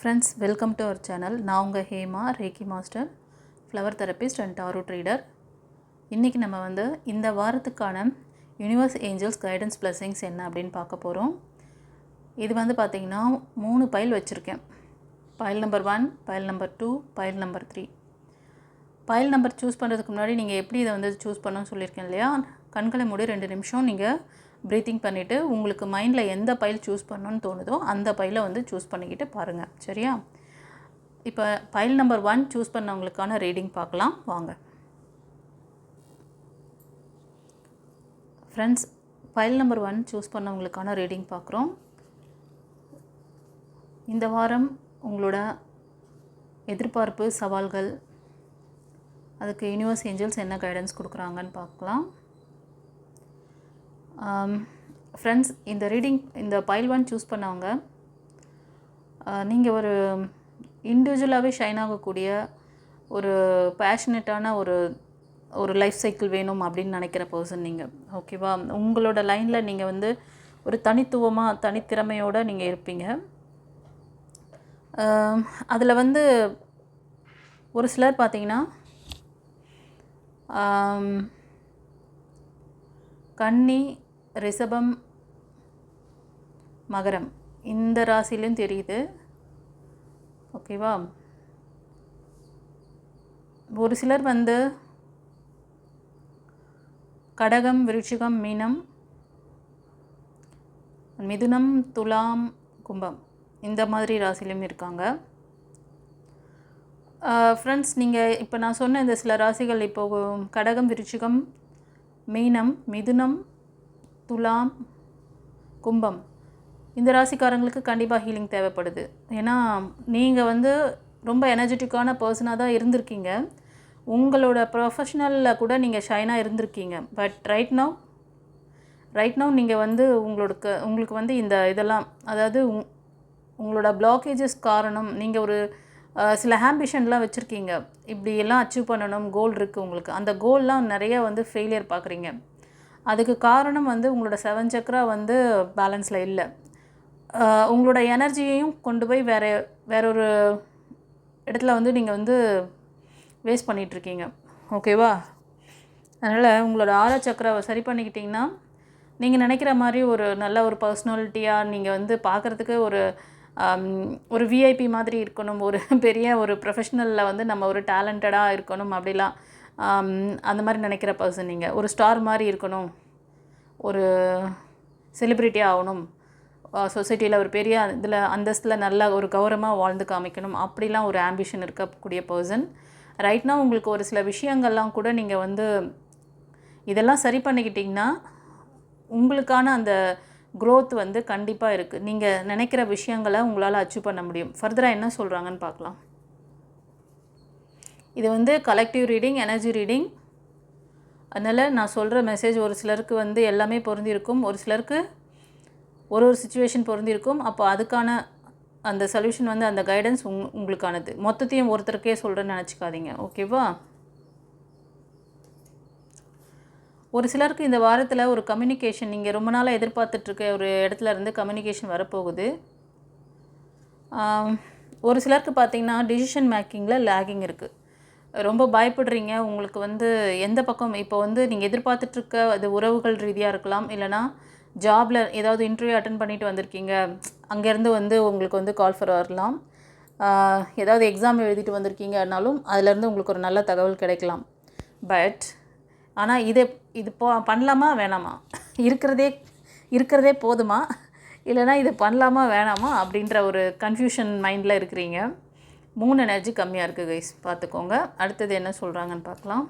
Friends, welcome to our channel. நான் உங்கள் Hema, ரேக்கி master, flower therapist and tarot ட்ரீடர். இன்றைக்கி நம்ம இந்த வாரத்துக்கான யூனிவர்ஸ் ஏஞ்சல்ஸ் கைடன்ஸ் பிளஸிங்ஸ் என்ன அப்படின்னு பார்க்க போகிறோம். இது பார்த்திங்கன்னா 3 பைல் வச்சுருக்கேன். File number 1, file number 2, file number 3. File number choose பண்ணுறதுக்கு முன்னாடி நீங்கள் எப்படி இதை சூஸ் பண்ணணும்னு சொல்லியிருக்கேன் இல்லையா? கண்களை மூடி 2 நிமிஷம் நீங்கள் ப்ரீத்திங் பண்ணிவிட்டு உங்களுக்கு மைண்டில் எந்த பைல் சூஸ் பண்ணணுன்னு தோணுதோ அந்த பைலை சூஸ் பண்ணிக்கிட்டு பாருங்கள், சரியா? இப்போ பைல் நம்பர் 1 சூஸ் பண்ணவங்களுக்கான ரீடிங் பார்க்கலாம் வாங்க. ஃப்ரெண்ட்ஸ், பைல் நம்பர் 1 சூஸ் பண்ணவங்களுக்கான ரீடிங் பார்க்குறோம். இந்த வாரம் உங்களோட எதிர்பார்ப்பு, சவால்கள், அதுக்கு யூனிவர்ஸ் ஏஞ்சல்ஸ் என்ன கைடன்ஸ் கொடுக்குறாங்கன்னு பார்க்கலாம். ஃப்ரெண்ட்ஸ், இந்த ரீடிங் இந்த பைல் 1 சூஸ் பண்ணவங்க நீங்கள் ஒரு இண்டிவிஜுவலாகவே ஷைன் ஆகக்கூடிய ஒரு பேஷனேட்டான ஒரு லைஃப் சைக்கிள் வேணும் அப்படின்னு நினைக்கிற பர்சன் நீங்கள், ஓகேவா? உங்களோட லைனில் நீங்கள் ஒரு தனித்துவமாக தனித்திறமையோடு நீங்கள் இருப்பீங்க. அதில் ஒரு சிலர் பார்த்திங்கன்னா கன்னி, ரிஷபம், மகரம் இந்த ராசிலையும் தெரியுது, ஓகேவா? ஒரு சிலர் கடகம், விருச்சிகம், மீனம், மிதுனம், துலாம், கும்பம் இந்த மாதிரி ராசிலையும் இருக்காங்க. ஃப்ரெண்ட்ஸ், நீங்கள் இப்போ நான் சொன்ன இந்த சில ராசிகள், இப்போது கடகம், விருச்சிகம், மீனம், மிதுனம், துலாம், கும்பம் இந்த ராசிக்காரங்களுக்கு கண்டிப்பாக ஹீலிங் தேவைப்படுது. ஏன்னா நீங்கள் ரொம்ப எனர்ஜெட்டிக்கான பர்சனாக தான் இருந்திருக்கீங்க. உங்களோட ப்ரொஃபஷ்னலில் கூட நீங்கள் ஷைனாக இருந்திருக்கீங்க. பட் ரைட் நவ் நீங்கள் உங்களுக்கு இந்த இதெல்லாம், அதாவது உங்களோட பிளாக்கேஜஸ் காரணம், நீங்கள் ஒரு சில ஆம்பிஷன்லாம் வச்சுருக்கீங்க, இப்படியெல்லாம் அச்சீவ் பண்ணணும், கோல் இருக்குது உங்களுக்கு. அந்த கோல்லாம் நிறைய ஃபெயிலியர் பார்க்குறீங்க. அதுக்கு காரணம் உங்களோட 7 சக்ரா பேலன்ஸில் இல்லை. உங்களோட எனர்ஜியையும் கொண்டு போய் வேறொரு இடத்துல நீங்கள் வேஸ்ட் பண்ணிகிட்ருக்கீங்க, ஓகேவா? அதனால் உங்களோட 6 சக்ராவை சரி பண்ணிக்கிட்டிங்கன்னா நீங்கள் நினைக்கிற மாதிரி ஒரு நல்ல ஒரு பர்சனாலிட்டியாக நீங்கள் பார்க்குறதுக்கு ஒரு விஐபி மாதிரி இருக்கணும், ஒரு பெரிய ஒரு ப்ரொஃபஷ்னலில் நம்ம ஒரு டேலண்டடாக இருக்கணும், அப்படிலாம் அந்த மாதிரி நினைக்கிற பர்சன் நீங்கள். ஒரு ஸ்டார் மாதிரி இருக்கணும், ஒரு செலிப்ரிட்டி ஆகணும், சொசைட்டியில் ஒரு பெரிய இதில் அந்தஸ்தில் நல்ல ஒரு கௌரவமாக வாழ்ந்து காமிக்கணும், அப்படிலாம் ஒரு ஆம்பிஷன் இருக்கக்கூடிய பர்சன். ரைட்னா உங்களுக்கு ஒரு சில விஷயங்கள்லாம் கூட நீங்கள் இதெல்லாம் சரி பண்ணிக்கிட்டிங்கன்னா உங்களுக்கான அந்த க்ரோத் கண்டிப்பாக இருக்குது. நீங்கள் நினைக்கிற விஷயங்களை உங்களால் அச்சீவ் பண்ண முடியும். ஃபர்தராக என்ன சொல்கிறாங்கன்னு பார்க்கலாம். இது கலெக்டிவ் ரீடிங், எனர்ஜி ரீடிங். அதனால் நான் சொல்கிற மெசேஜ் ஒரு சிலருக்கு எல்லாமே பொருந்திருக்கும், ஒரு சிலருக்கு ஒரு சிச்சுவேஷன் பொருந்திருக்கும். அப்போ அதுக்கான அந்த சொல்யூஷன் அந்த கைடன்ஸ் உங்களுக்கானது. மொத்தத்தையும் ஒருத்தருக்கே சொல்கிறேன்னு நினச்சிக்காதீங்க, ஓகேவா? ஒரு சிலருக்கு இந்த வாரத்தில் ஒரு கம்யூனிகேஷன், நீங்கள் ரொம்ப நாளாக எதிர்பார்த்துட்ருக்க ஒரு இடத்துல இருந்து கம்யூனிகேஷன் வரப்போகுது. ஒரு சிலருக்கு பார்த்திங்கன்னா டிசிஷன் மேக்கிங்கில் லேகிங் இருக்குது. ரொம்ப பயப்படுறீங்க. உங்களுக்கு எந்த பக்கம் இப்போ நீங்கள் எதிர்பார்த்துட்ருக்க அது உறவுகள் ரீதியாக இருக்கலாம், இல்லைனா ஜாபில் ஏதாவது இன்டர்வியூ அட்டன் பண்ணிட்டு வந்திருக்கீங்க, அங்கேருந்து உங்களுக்கு கால் ஃபார் வரலாம். ஏதாவது எக்ஸாம் எழுதிட்டு வந்திருக்கீங்கன்னாலும் அதுலேருந்து உங்களுக்கு ஒரு நல்ல தகவல் கிடைக்கலாம். பட் ஆனால் இது பண்ணலாமா வேணாமா, இருக்கிறதே போதுமா, இல்லைனா இது பண்ணலாமா வேணாமா அப்படின்ற ஒரு கன்ஃபியூஷன் மைண்டில் இருக்கிறீங்க. 3 எனர்ஜி கம்மியாக இருக்குது கைஸ், பார்த்துக்கோங்க. அடுத்தது என்ன சொல்கிறாங்கன்னு பார்க்கலாம்.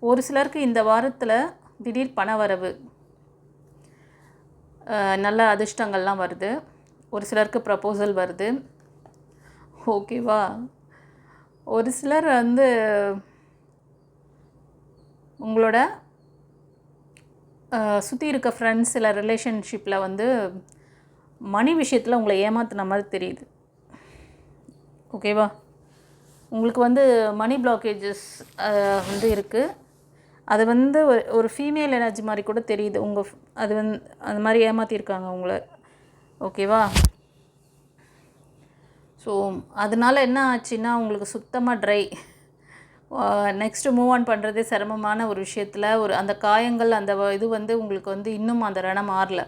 ஒரு சிலருக்கு இந்த வாரத்தில் திடீர் பண வரவு, நல்ல அதிர்ஷ்டங்கள்லாம் வருது. ஒரு சிலருக்கு ப்ரப்போசல் வருது, ஓகேவா? ஒரு சிலர் உங்களோட சுற்றி இருக்க ஃப்ரெண்ட்ஸ் இல்லை ரிலேஷன்ஷிப்பில் மணி விஷயத்தில் உங்களை ஏமாத்துன மாதிரி தெரியுது, ஓகேவா? உங்களுக்கு வந்து மணி பிளாக்கேஜஸ் வந்து இருக்குது. அது வந்து ஒரு ஃபீமேல் எனர்ஜி மாதிரி கூட தெரியுது. அது வந்து அந்த மாதிரி ஏமாற்றிருக்காங்க உங்களை. ஓகேவா? ஸோ அதனால் என்ன ஆச்சுன்னா உங்களுக்கு சுத்தமாக ட்ரை. நெக்ஸ்ட்டு மூவ் ஆன் பண்ணுறதே சிரமமான ஒரு விஷயத்தில் அந்த காயங்கள் அந்த இது வந்து உங்களுக்கு வந்து இன்னும் அந்த ரணம் ஆறல.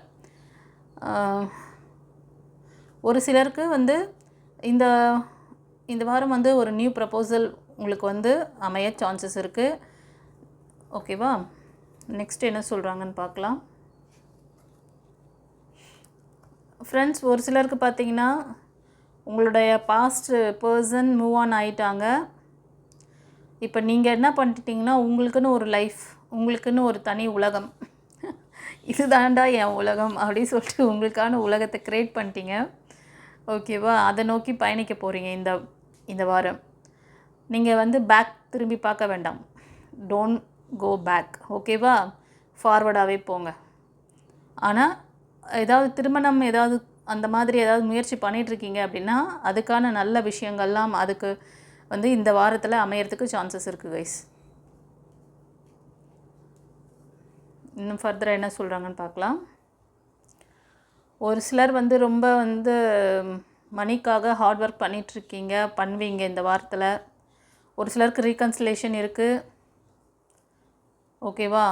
ஒரு சிலருக்கு வந்து இந்த இந்த வாரம் வந்து ஒரு நியூ ப்ரப்போசல் உங்களுக்கு வந்து அமைய சான்சஸ் இருக்குது. ஓகேவா? நெக்ஸ்ட் என்ன சொல்கிறாங்கன்னு பார்க்கலாம். ஃப்ரெண்ட்ஸ், ஒரு சிலருக்கு பார்த்தீங்கன்னா உங்களுடைய பாஸ்ட் பர்சன் மூவ் ஆன் ஆகிட்டாங்க. இப்போ நீங்கள் என்ன பண்ணிட்டீங்கன்னா உங்களுக்குன்னு ஒரு லைஃப், உங்களுக்குன்னு ஒரு தனி உலகம், இதுதான்டா என் உலகம் அப்படின்னு சொல்லிட்டு உங்களுக்கான உலகத்தை க்ரியேட் பண்ணிட்டீங்க. ஓகேவா? அதை நோக்கி பயணிக்க போகிறீங்க இந்த வாரம். நீங்கள் வந்து பேக் திரும்பி பார்க்க வேண்டாம். Don't go back. ஓகேவா? ஃபார்வர்டாகவே போங்க. ஆனால் ஏதாவது திருமணம் ஏதாவது அந்த மாதிரி ஏதாவது முயற்சி பண்ணிகிட்ருக்கீங்க அப்படின்னா அதுக்கான நல்ல விஷயங்கள்லாம் அதுக்கு வந்து இந்த வாரத்தில் அமையறதுக்கு சான்சஸ் இருக்குது கைஸ். இன்னும் ஃபர்தராக என்ன சொல்கிறாங்கன்னு பார்க்கலாம். ஒரு சிலர் வந்து ரொம்ப வந்து மணிக்காக ஹார்ட் ஒர்க் பண்ணிகிட்ருக்கீங்க, பண்ணுவீங்க இந்த வாரத்தில். ஒரு சிலருக்கு ரீகன்சிலேஷன் இருக்குது. ஓகேவா?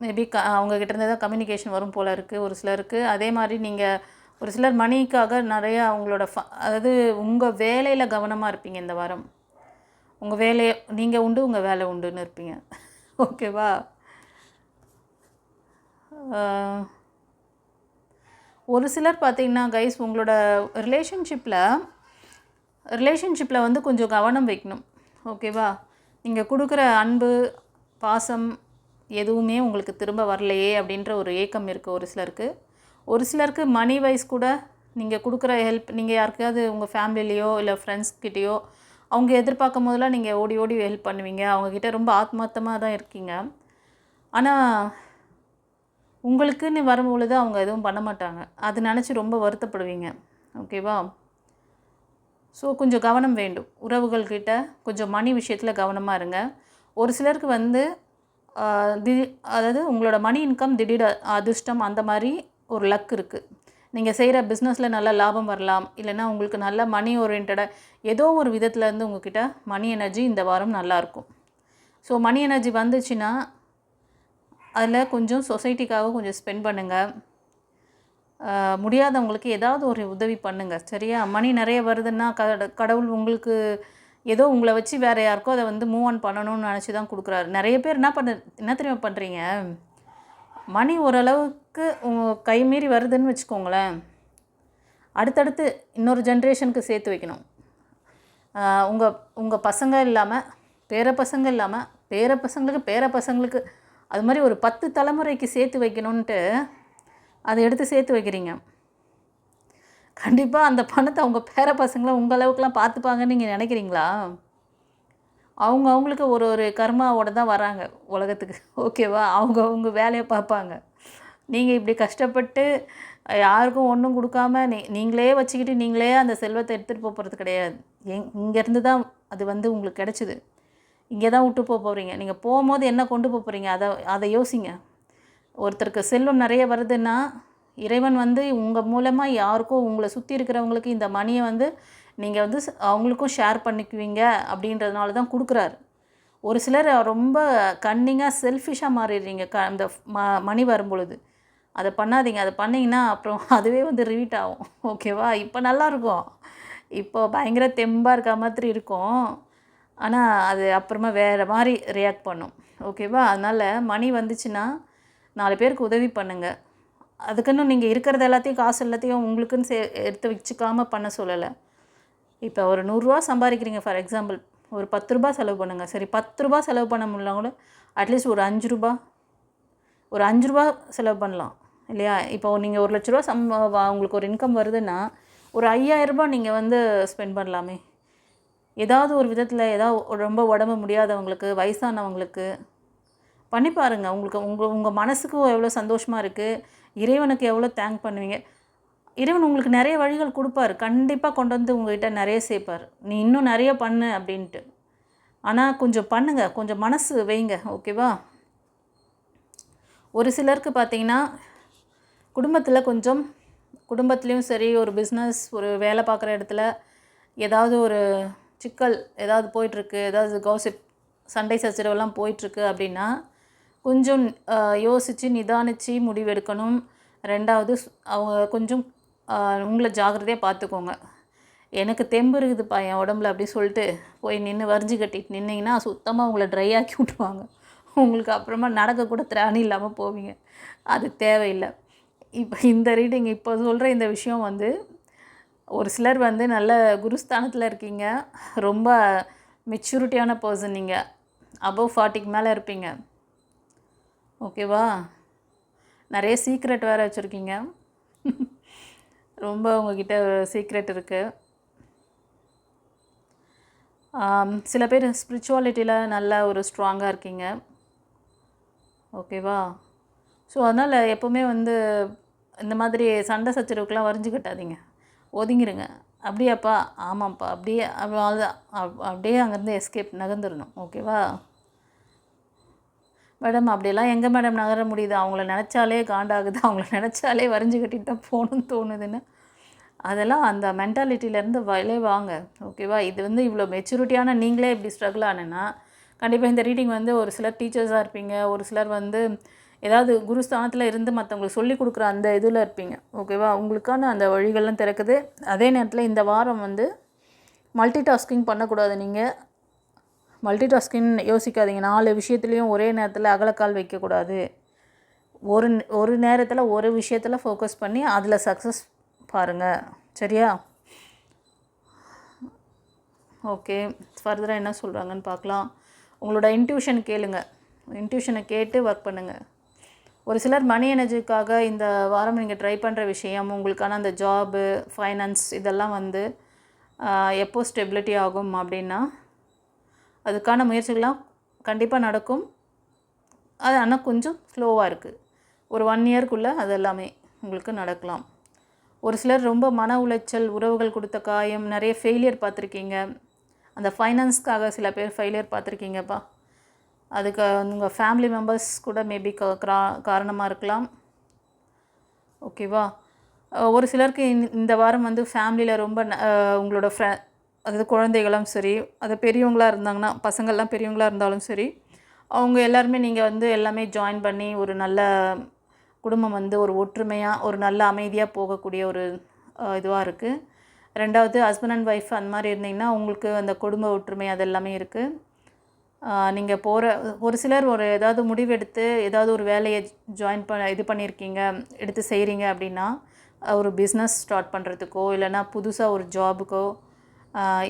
மேபி அவங்கக்கிட்ட இருந்து தான் கம்யூனிகேஷன் வரும் போல் இருக்குது ஒரு சிலருக்கு. அதே மாதிரி நீங்கள் ஒரு சிலர் மணிக்காக நிறையா அவங்களோட அதாவது உங்கள் வேலையில் கவனமாக இருப்பீங்க இந்த வாரம். உங்கள் வேலையை நீங்கள் உண்டு, உங்கள் வேலை உண்டுன்னு இருப்பீங்க. ஓகேவா? ஒரு சிலர் பார்த்தீங்கன்னா கைஸ் உங்களோட ரிலேஷன்ஷிப்பில் வந்து கொஞ்சம் கவனம் வைக்கணும். ஓகேவா? நீங்கள் கொடுக்குற அன்பு பாசம் எதுவுமே உங்களுக்கு திரும்ப வரலையே அப்படின்ற ஒரு ஏக்கம் இருக்குது ஒரு சிலருக்கு. ஒரு சிலருக்கு மணி வைஸ் கூட நீங்கள் கொடுக்குற ஹெல்ப், நீங்கள் யாருக்காவது உங்கள் ஃபேமிலிலேயோ இல்லை ஃப்ரெண்ட்ஸ்கிட்டேயோ அவங்க எதிர்பார்க்கும் போதெல்லாம் நீங்கள் ஓடி ஓடி ஹெல்ப் பண்ணுவீங்க. அவங்கக்கிட்ட ரொம்ப ஆத்மார்த்தமாக தான் இருக்கீங்க. ஆனால் உங்களுக்குன்னு வரும்பொழுது அவங்க எதுவும் பண்ண மாட்டாங்க. அது நினச்சி ரொம்ப வருத்தப்படுவீங்க. ஓகேவா? ஸோ கொஞ்சம் கவனம் வேண்டும். உறவுகள்கிட்ட கொஞ்சம் மணி விஷயத்தில் கவனமாக இருங்க. ஒரு சிலருக்கு வந்து அதாவது உங்களோட மணி இன்கம் திடீர் அதிர்ஷ்டம் அந்த மாதிரி ஒரு லக் இருக்குது. நீங்கள் செய்கிற பிஸ்னஸில் நல்ல லாபம் வரலாம். இல்லைனா உங்களுக்கு நல்ல மணி ஓரியன்டாக ஏதோ ஒரு விதத்துலேருந்து உங்கள்கிட்ட மணி எனர்ஜி இந்த வாரம் நல்லாயிருக்கும். ஸோ மணி எனர்ஜி வந்துச்சுன்னா அதில் கொஞ்சம் சொசைட்டிக்காக கொஞ்சம் ஸ்பெண்ட் பண்ணுங்கள். முடியாதவங்களுக்கு ஏதாவது ஒரு உதவி பண்ணுங்கள். சரியா? மணி நிறைய வருதுன்னா கடவுள் உங்களுக்கு ஏதோ உங்களை வச்சு வேறு யாருக்கோ அதை வந்து மூவ் ஆன் பண்ணணும்னு நினச்சி தான் கொடுக்குறாரு. நிறைய பேர் என்ன தெரியுமா பண்ணுறீங்க, மணி ஓரளவுக்கு கை மீறி வருதுன்னு வச்சுக்கோங்களேன், அடுத்தடுத்து இன்னொரு ஜென்ரேஷனுக்கு சேர்த்து வைக்கணும். உங்கள் பசங்க இல்லாமல் பேரப்பசங்க இல்லாமல் பேரப்பசங்களுக்கு அது மாதிரி ஒரு 10 தலைமுறைக்கு சேர்த்து வைக்கணுன்ட்டு அதை எடுத்து சேர்த்து வைக்கிறீங்க. கண்டிப்பாக அந்த பணத்தை அவங்க பேரப்பசங்களை உங்கள் அளவுக்குலாம் பார்த்துப்பாங்கன்னு நீங்கள் நினைக்கிறீங்களா? அவங்களுக்கு ஒரு கர்மாவோட தான் வராங்க உலகத்துக்கு. ஓகேவா? அவங்க வேலையை பார்ப்பாங்க. நீங்கள் இப்படி கஷ்டப்பட்டு யாருக்கும் ஒன்றும் கொடுக்காம நீங்களே வச்சுக்கிட்டு நீங்களே அந்த செல்வத்தை எடுத்துகிட்டு போகிறது கிடையாது. இங்கேருந்து தான் அது வந்து உங்களுக்கு கிடச்சிது. இங்கே தான் விட்டு போகிறீங்க. நீங்கள் போகும்போது என்ன கொண்டு போகிறீங்க அதை யோசிங்க. ஒருத்தருக்கு செல்வம் நிறைய வருதுன்னா இறைவன் வந்து உங்கள் மூலமாக யாருக்கோ உங்களை சுற்றி இருக்கிறவங்களுக்கு இந்த மணியை வந்து நீங்கள் வந்து அவங்களுக்கும் ஷேர் பண்ணிக்குவீங்க அப்படின்றதுனால தான் கொடுக்குறாரு. ஒரு சிலர் ரொம்ப கன்னிங்காக செல்ஃபிஷாக மாறிடுறீங்க அந்த மணி வரும்பொழுது. அதை பண்ணாதீங்க. அதை பண்ணிங்கன்னா அப்புறம் அதுவே வந்து ரிவீட் ஆகும். ஓகேவா? இப்போ நல்லாயிருக்கும், இப்போ பயங்கர தெம்பாக இருக்க மாதிரி இருக்கும். ஆனால் அது அப்புறமா வேறு மாதிரி ரியாக்ட் பண்ணும். ஓகேவா? அதனால் மணி வந்துச்சுன்னா 4 பேருக்கு உதவி பண்ணுங்கள். அதுக்குன்னு நீங்கள் இருக்கிறது எல்லாத்தையும் காசு எல்லாத்தையும் உங்களுக்குன்னு எடுத்து வச்சுக்காமல் பண்ண சொல்லலை. இப்போ ஒரு 100 ரூபா சம்பாதிக்கிறீங்க ஃபார் எக்ஸாம்பிள், ஒரு 10 ரூபா செலவு பண்ணுங்கள். சரி, 10 ரூபா செலவு பண்ண முடியல கூட அட்லீஸ்ட் ஒரு 5 ரூபா செலவு பண்ணலாம் இல்லையா? இப்போ நீங்கள் 1 லட்ச ரூபா உங்களுக்கு ஒரு இன்கம் வருதுன்னா ஒரு 5000 ரூபா நீங்கள் வந்து ஸ்பெண்ட் பண்ணலாமே. ஏதாவது ஒரு விதத்தில் ஏதாவது ரொம்ப உடம்பு முடியாதவங்களுக்கு, வயசானவங்களுக்கு பண்ணி பாருங்கள். உங்கள் மனசுக்கு எவ்வளோ சந்தோஷமாக இருக்குது, இறைவனுக்கு எவ்வளோ தேங்க் பண்ணுவீங்க. இறைவன் உங்களுக்கு நிறைய வழிகள் கொடுப்பாரு. கண்டிப்பாக கொண்டு வந்து உங்கள்கிட்ட நிறைய சேர்ப்பார். நீ இன்னும் நிறைய பண்ணு அப்படின்ட்டு. ஆனால் கொஞ்சம் பண்ணுங்கள், கொஞ்சம் மனசு வைங்க. ஓகேவா? ஒரு சிலருக்கு பார்த்தீங்கன்னா குடும்பத்துலேயும் சரி, ஒரு பிஸ்னஸ், ஒரு வேலை பார்க்குற இடத்துல ஏதாவது ஒரு சிக்கல் ஏதாவது போயிட்டுருக்கு, ஏதாவது காசிப், சண்டை சச்சரவெல்லாம் போயிட்டுருக்கு அப்படின்னா கொஞ்சம் யோசித்து நிதானித்து முடிவெடுக்கணும். 2வது அவங்க கொஞ்சம் உங்களை ஜாக்கிரதையாக பார்த்துக்கோங்க. எனக்கு தெம்பு இருக்குதுப்பா என் உடம்புல அப்படி சொல்லிட்டு போய் நின்று வரிஞ்சு கட்டிட்டு நின்னீங்கன்னா சுத்தமாக உங்களை ட்ரை ஆக்கி விட்ருவாங்க. உங்களுக்கு அப்புறமா நடக்கக்கூட திராணி இல்லாமல் போவீங்க. அது தேவையில்லை. இப்போ இந்த ரீடிங் இப்போ சொல்கிற இந்த விஷயம் வந்து ஒரு சிலர் வந்து நல்ல குருஸ்தானத்தில் இருக்கீங்க, ரொம்ப மெச்சூரிட்டியான பர்சன், நீங்கள் அபவ் 40க்கு மேலே இருப்பீங்க. ஓகேவா? நிறைய சீக்ரெட் வேறு வச்சுருக்கீங்க. ரொம்ப உங்ககிட்ட சீக்ரெட் இருக்குது. சில பேர் ஸ்பிரிச்சுவாலிட்டியில் நல்ல ஒரு ஸ்ட்ராங்காக இருக்கீங்க. ஓகேவா? ஸோ அதனால் எப்போவுமே வந்து இந்த மாதிரி சண்டை சச்சரவுக்கெலாம் வரைஞ்சி கட்டாதீங்க, ஒதுங்கிடுங்க. அப்படியாப்பா, ஆமாம்ப்பா, அப்படியே அவ்வளோதான், அப்படியே அங்கேருந்து எஸ்கேப் நகர்ந்துடணும். ஓகேவா? மேடம் அப்படியெல்லாம் எங்கே மேடம் நகர முடியுது, அவங்கள நினச்சாலே காண்டாகுது, அவங்கள நினச்சாலே வரைஞ்சி கட்டிட்டு தான் போகணுன்னு தோணுதுன்னு. அதெல்லாம் அந்த மென்டாலிட்டியிலேருந்து வெளியே வாங்க. ஓகேவா? இது வந்து இவ்வளோ மெச்சூரிட்டியான நீங்களே இப்படி ஸ்ட்ரகிள் ஆனேன்னா கண்டிப்பாக இந்த ரீடிங் வந்து ஒரு சிலர் டீச்சர்ஸாக இருப்பீங்க, ஒரு சிலர் வந்து ஏதாவது குருஸ்தானத்தில் இருந்து மற்றவங்களுக்கு சொல்லிக் கொடுக்குற அந்த இதில் இருப்பீங்க. ஓகேவா? உங்களுக்கான அந்த வழிகள்லாம் திறக்குது. அதே நேரத்தில் இந்த வாரம் வந்து மல்டி டாஸ்கிங் பண்ணக்கூடாது. நீங்கள் மல்டி டாஸ்கிங் யோசிக்காதீங்க. 4 விஷயத்துலேயும் ஒரே நேரத்தில் அகலக்கால் வைக்கக்கூடாது. ஒரு நேரத்தில் ஒரு விஷயத்தில் ஃபோக்கஸ் பண்ணி அதில் சக்ஸஸ் பாருங்கள். சரியா? ஓகே, ஃபர்தராக என்ன சொல்கிறாங்கன்னு பார்க்கலாம். உங்களோட இன்ட்யூஷன் கேளுங்க. இன்ட்யூஷனை கேட்டு ஒர்க் பண்ணுங்கள். ஒரு சிலர் மணி எனர்ஜிக்காக இந்த வாரம் நீங்கள் ட்ரை பண்ணுற விஷயம், உங்களுக்கான அந்த ஜாபு, ஃபைனான்ஸ், இதெல்லாம் வந்து எப்போ ஸ்டெபிலிட்டி ஆகும் அப்படின்னா அதுக்கான முயற்சிகள்லாம் கண்டிப்பாக நடக்கும். அது ஆனால் கொஞ்சம் ஸ்லோவாக இருக்குது. ஒரு 1 இயர்க்குள்ளே அது எல்லாமே உங்களுக்கு நடக்கலாம். ஒரு சிலர் ரொம்ப மன உளைச்சல், உறவுகள் கொடுத்த காயம், நிறைய ஃபெயிலியர் பார்த்துருக்கீங்க. அந்த ஃபைனான்ஸ்க்காக சில பேர் ஃபெயிலியர் பார்த்துருக்கீங்கப்பா. அதுக்கு உங்கள் ஃபேமிலி மெம்பர்ஸ் கூட மேபி காரணமாக இருக்கலாம். ஓகேவா? ஒரு சிலருக்கு இந்த வாரம் வந்து ஃபேமிலியில் ரொம்ப உங்களோட அதாவது குழந்தைகளும் சரி, அது பெரியவங்களாக இருந்தாங்கன்னா, பசங்கள்லாம் பெரியவங்களாக இருந்தாலும் சரி, அவங்க எல்லாருமே நீங்கள் வந்து எல்லாமே ஜாயின் பண்ணி ஒரு நல்ல குடும்பம் வந்து ஒரு ஒற்றுமையாக, ஒரு நல்ல அமைதியாக போகக்கூடிய ஒரு இதுவாக இருக்குது. 2வது ஹஸ்பண்ட் அண்ட் ஒய்ஃப் அந்த மாதிரி இருந்தீங்கன்னா உங்களுக்கு அந்த குடும்ப ஒற்றுமை அது எல்லாமே இருக்குது. நீங்கள் ஒரு சிலர் ஏதாவது முடிவெடுத்து ஏதாவது ஒரு வேலையை ஜாயின் பண்ணியிருக்கீங்க, எடுத்து செய்கிறீங்க அப்படின்னா ஒரு பிஸ்னஸ் ஸ்டார்ட் பண்ணுறதுக்கோ இல்லைனா புதுசாக ஒரு ஜாபுக்கோ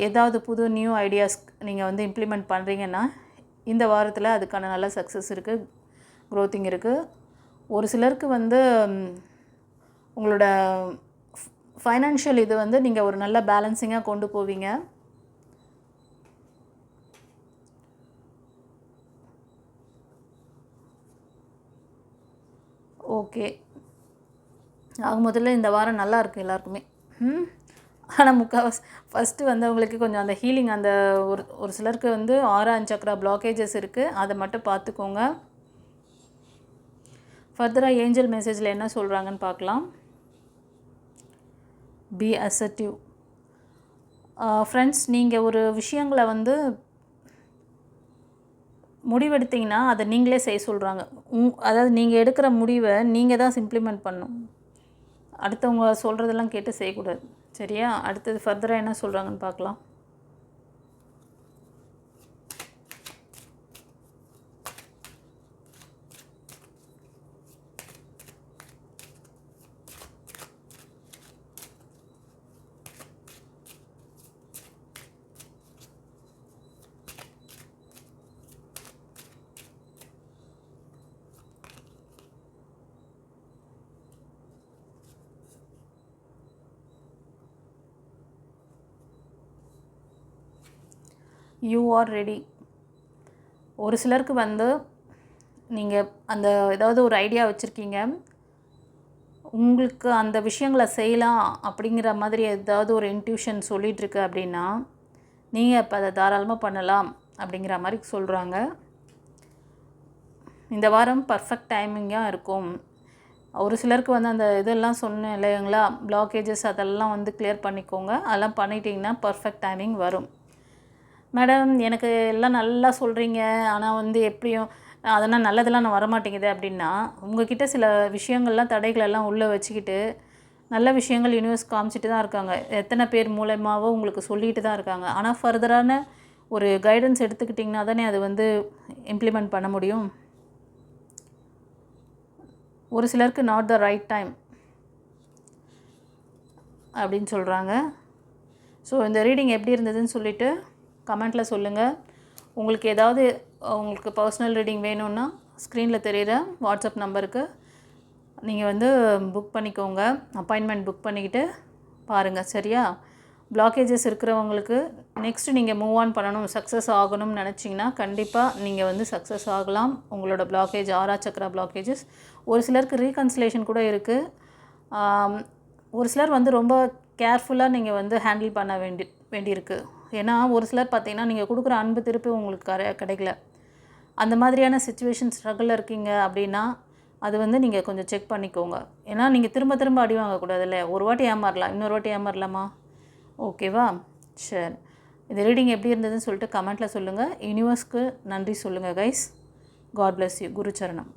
ஏதாவது புது நியூ ஐடியாஸ் நீங்கள் வந்து இம்ப்ளிமெண்ட் பண்ணுறீங்கன்னா இந்த வாரத்தில் அதுக்கான நல்ல சக்ஸஸ் இருக்குது, க்ரோத்திங் இருக்குது. ஒரு சிலருக்கு வந்து உங்களோட ஃபைனான்ஷியல் இது வந்து நீங்கள் ஒரு நல்ல பேலன்சிங்காக கொண்டு போவீங்க. ஓகே, ஆக முதல்ல இந்த வாரம் நல்லா இருக்குது எல்லாருக்குமே. ஆனால் ஃபஸ்ட்டு வந்து அவங்களுக்கு கொஞ்சம் அந்த ஹீலிங், அந்த ஒரு சிலருக்கு வந்து 6 சக்கரா பிளாக்கேஜஸ் இருக்குது, அதை மட்டும் பார்த்துக்கோங்க. ஃபர்தராக ஏஞ்சல் மெசேஜில் என்ன சொல்கிறாங்கன்னு பார்க்கலாம். B assertive. ஃப்ரெண்ட்ஸ், நீங்கள் ஒரு விஷயங்களை வந்து முடிவெடுத்தீங்கன்னா அதை நீங்களே செய்ய சொல்கிறாங்க. அதாவது நீங்கள் எடுக்கிற முடிவை நீங்கள் தான் இம்ப்ளிமெண்ட் பண்ணணும். அடுத்தவங்க சொல்கிறதெல்லாம் கேட்டு செய்யக்கூடாது. சரியா? அடுத்தது ஃபர்தராக என்ன சொல்கிறாங்கன்னு பார்க்கலாம். You are ready. ஒரு சிலருக்கு வந்து நீங்கள் அந்த ஏதாவது ஒரு ஐடியா வச்சுருக்கீங்க, உங்களுக்கு அந்த விஷயங்களை செய்யலாம் அப்படிங்கிற மாதிரி ஏதாவது ஒரு இன்ட்யூஷன் சொல்லிகிட்ருக்கு அப்படின்னா நீங்கள் இப்போ அதை தாராளமாக பண்ணலாம் அப்படிங்கிற மாதிரி சொல்கிறாங்க. இந்த வாரம் பர்ஃபெக்ட் டைமிங்காக இருக்கும். ஒரு சிலருக்கு வந்து அந்த இதெல்லாம் சொன்னேன் இல்லைங்களா, பிளாக்கேஜஸ் அதெல்லாம் வந்து கிளியர் பண்ணிக்கோங்க. அதெல்லாம் பண்ணிட்டீங்கன்னா பர்ஃபெக்ட் டைமிங் வரும். மேடம் எனக்கு எல்லாம் நல்லா சொல்கிறீங்க, ஆனால் வந்து எப்படியும் அதெல்லாம் நல்லதெல்லாம் நான் வரமாட்டேங்குது அப்படின்னா, உங்ககிட்ட சில விஷயங்கள்லாம் தடைகளெல்லாம் உள்ளே வச்சுக்கிட்டு நல்ல விஷயங்கள் யூனிவர்ஸ் காமிச்சிட்டு தான் இருக்காங்க. எத்தனை பேர் மூலமாவோ உங்களுக்கு சொல்லிட்டு தான் இருக்காங்க. ஆனால் ஃபர்தரான ஒரு கைடன்ஸ் எடுத்துக்கிட்டிங்கன்னா தானே அது வந்து இம்ப்ளிமெண்ட் பண்ண முடியும். ஒரு சிலருக்கு நாட் த ரைட் டைம் அப்படின்னு சொல்கிறாங்க. ஸோ இந்த ரீடிங் எப்படி இருந்ததுன்னு சொல்லிவிட்டு கமெண்ட்டில் சொல்லுங்கள். உங்களுக்கு ஏதாவது உங்களுக்கு பர்சனல் ரீடிங் வேணும்னா ஸ்க்ரீனில் தெரிகிற வாட்ஸ்அப் நம்பருக்கு நீங்கள் வந்து புக் பண்ணிக்கோங்க. அப்பாயின்மெண்ட் புக் பண்ணிக்கிட்டு பாருங்கள், சரியா? பிளாக்கேஜஸ் இருக்கிறவங்களுக்கு நெக்ஸ்ட்டு நீங்கள் மூவ் ஆன் பண்ணணும், சக்ஸஸ் ஆகணும்னு நினச்சிங்கன்னா கண்டிப்பாக நீங்கள் வந்து சக்ஸஸ் ஆகலாம். உங்களோட பிளாக்கேஜ் 6 சக்கரா பிளாக்கேஜஸ் ஒரு சிலருக்கு ரீகன்சிலேஷன் கூட இருக்குது. ஒரு சிலர் வந்து ரொம்ப கேர்ஃபுல்லாக நீங்கள் வந்து ஹேண்டில் பண்ண வேண்டியிருக்கு. ஏன்னா ஒரு சிலர் பார்த்திங்கன்னா நீங்கள் கொடுக்குற அன்பு திருப்பி உங்களுக்கு கிடைக்கல. அந்த மாதிரியான சிச்சுவேஷன் ஸ்ட்ரகிளில் இருக்கீங்க அப்படின்னா அது வந்து நீங்கள் கொஞ்சம் செக் பண்ணிக்கோங்க. ஏன்னா நீங்கள் திரும்ப திரும்ப அடி வாங்கக்கூடாதுல்ல. ஒரு வாட்டி ஏமாறலாம், இன்னொரு வாட்டி ஏமாறலாமா? ஓகேவா? சரி, இந்த ரீடிங் எப்படி இருந்ததுன்னு சொல்லிட்டு கமெண்ட்டில் சொல்லுங்கள். யூனிவர்ஸ்க்கு நன்றி சொல்லுங்கள் கைஸ். God bless you. குரு சரணம்.